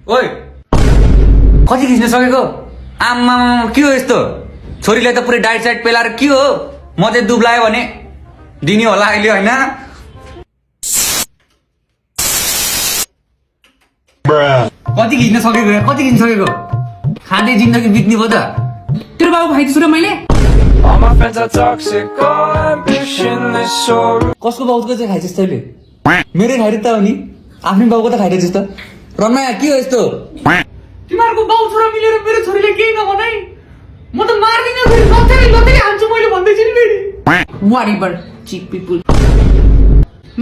ओइ कति खिच्न सकेको आम्मा के हो यस्तो छोरीले त पुरै डाइट साइड पेलाएर के हो म चाहिँ दुब्लायो भने दिने होला अहिले हैन कति खिच्न सकेको खाँदै जिन्दगी बित्ने भयो त तेरो बाबु खाइदिन्छु र मैले All my friends are toxic, all ambitionless, so कसको बाउको चाहिँ खाइछस् तैँले मेरै खाइरहे त हो नि आफ्नै बाउको त खाइरहेछस् त रमाया के हो यस्तो तिमीहरूको बाउ छोरा मिलेर मेरो छोरीले केही नभन है म त मार्दिन फेरि लतेरै हान्छु मैले भन्दैछु नि फेरि वाटेभर चिक पिपुल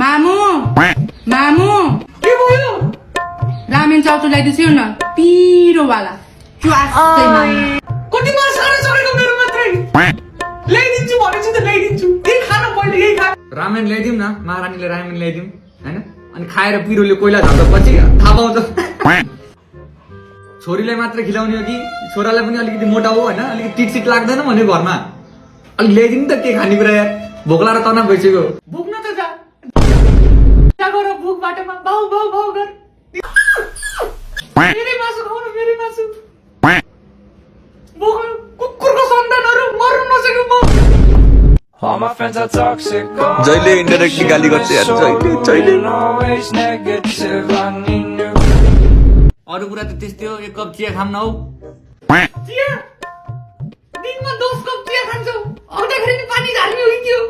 मामु के भयो रामेन चाउचाउ ल्याइदिन्छु न पिरोवाला च्वास्दै मामु कति मासुले सकेको मेरो मात्रै ल्याइदिन्छु भनेछु त ल्याइदिन्छु यही खान पहिले यही खा रामेन ल्याइदिउँ न महारानीले रामेन ल्याइदिउँ हैन अनि खाएर पिरोले कोइला झर्दा पछि थाहा पाउँछ छोरीलाई मात्र खिलाउने हो कि छोरालाई पनि अलिकति मोटा हो हैन अलिकति टिटसिट लाग्दैन भने घरमा अलि ल्याइदिउँ त के खानेकुरा यार भोक लाएर तनाव भइसक्यो भुक्न त जा गर भुक बाटोमा भाउ गर मेरै मासु खाउनु मेरै मासु भोक कुकुरको सन्तानहरू मर्नु नसक्यो म all my friends are toxic, all जहिले इन्डाइरेक्टली गाली गर्छ यार जहिले always negative. I need new. अरु कुरा त त्यस्तै हो एक कप चिया खाम न हौ चिया दिनमा 10 कप चिया खान्छौ आउँदाखेरि नि पानी झाल्ने हो कि के हो